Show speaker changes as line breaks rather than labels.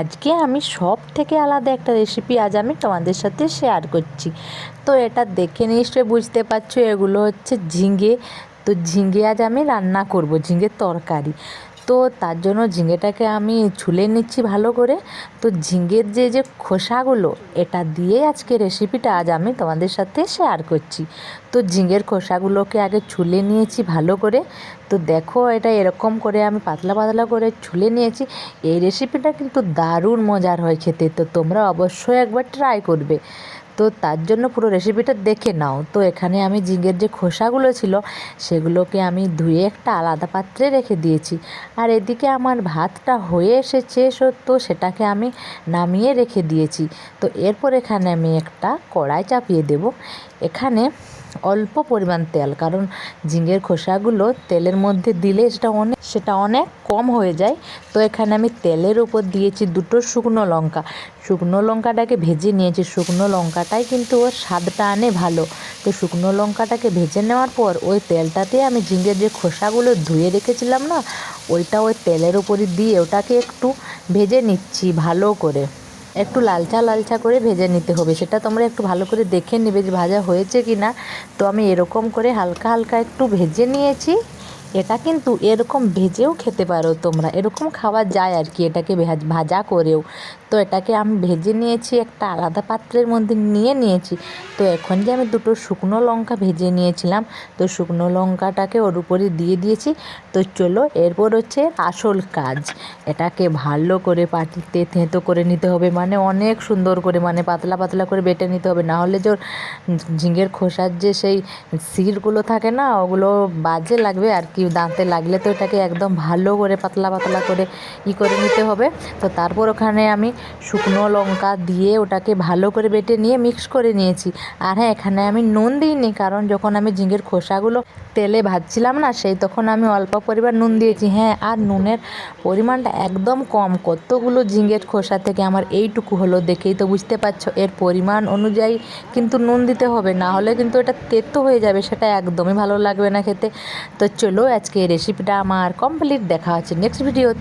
আজকে আমি সব থেকে আলাদা একটা রেসিপি আজ আমি তোমাদের সাথে শেয়ার করছি। তো এটা দেখে নিশ্চয়ই বুঝতে পারছো এগুলো হচ্ছে ঝিঙে। তো ঝিঙে আজ আমি রান্না করব, ঝিঙের তরকারি। তো তার জন্য ঝিঙেটাকে আমি ছুলে নিচ্ছি ভালো করে। তো ঝিঙের যে খোসাগুলো, এটা দিয়ে আজকে রেসিপিটা আজ আমি তোমাদের সাথে শেয়ার করছি। তো ঝিঙের খোসাগুলোকে আগে ছুলে নিয়েছি ভালো করে। তো দেখো এটা এরকম করে আমি পাতলা পাতলা করে ছুলে নিয়েছি। এই রেসিপিটা কিন্তু দারুণ মজার হয় খেতে, তো তোমরা অবশ্যই একবার ট্রাই করবে। তো তার জন্য পুরো রেসিপিটা দেখে নাও। তো এখানে আমি ঝিঙের যে খোসাগুলো ছিল সেগুলোকে আমি ধুয়ে একটা আলাদা পাত্রে রেখে দিয়েছি। আর এদিকে আমার ভাতটা হয়ে এসেছে, তো সেটাকে আমি নামিয়ে রেখে দিয়েছি। তো এরপর এখানে আমি একটা কড়াই চাপিয়ে দেব। এখানে অল্প পরিমাণ তেল, কারণ ঝিঙের খোসাগুলো তেলের মধ্যে দিলে সেটা অনেক কম হয়ে যায়। তো এখানে আমি তেলের উপর দিয়েছি দুটো শুকনো লঙ্কা। শুকনো লঙ্কাটাকে ভেজে নিয়েছি, শুকনো লঙ্কাটাই কিন্তু ওর স্বাদটা আনে ভালো। তো শুকনো লঙ্কাটাকে ভেজে নেওয়ার পর ওই তেলটাতে আমি ঝিঙের যে খোসাগুলো ধুয়ে রেখেছিলাম না, ওইটা ওই তেলের উপরে দিয়ে ওটাকে একটু ভেজে নিচ্ছি ভালো করে। একটু লালচা লালচা করে ভেজে নিতে হবে, সেটা তোমরা একটু ভালো করে দেখে নেবে যে ভাজা হয়েছে কি না। তো আমি এরকম করে হালকা হালকা একটু ভেজে নিয়েছি। এটা কিন্তু এরকম ভেজেও খেতে পারো তোমরা, এরকম খাওয়া যায় আর কি, এটাকে ভাজা করেও। তো এটাকে আমি ভেজে নিয়েছি, একটা আলাদা পাত্রের মধ্যে নিয়ে নিয়েছি। তো এখন যে আমি দুটো শুকনো লঙ্কা ভেজে নিয়েছিলাম, তো শুকনো লঙ্কাটাকে ওর উপরে দিয়ে দিয়েছি। তো চলো এরপর হচ্ছে আসল কাজ, এটাকে ভালো করে পাটিতে থেঁতো করে নিতে হবে, মানে অনেক সুন্দর করে, মানে পাতলা পাতলা করে বেটে নিতে হবে, না হলে যে ঝিঙের খোসার যে সেই শিরগুলো থাকে না, ওগুলো বাজে লাগবে আর কি, দাঁতে লাগলে। তো এটাকে একদম ভালো করে পাতলা পাতলা করে করে নিতে হবে। তো তারপর ওখানে আমি শুকনো লঙ্কা দিয়ে ওটাকে ভালো করে বেটে নিয়ে মিক্স করে নিয়েছি। আর হ্যাঁ, এখানে আমি নুন দিইনি, কারণ যখন আমি ঝিঙের খোসাগুলো তেলে ভাজছিলাম না, তখন আমি অল্প পরিমাণ নুন দিয়েছি। হ্যাঁ, আর নুনের পরিমাণটা একদম কম, কতগুলো ঝিঙের খোসা থেকে আমার এইটুকু হলো, দেখেই তো বুঝতে পারছো। এর পরিমাণ অনুযায়ী কিন্তু নুন দিতে হবে, না হলে কিন্তু এটা তেতো হয়ে যাবে, সেটা একদমই ভালো লাগবে না খেতে। তো চলো আজকে এই রেসিপিটা আমার কমপ্লিট, দেখা হচ্ছে নেক্সট ভিডিওতে।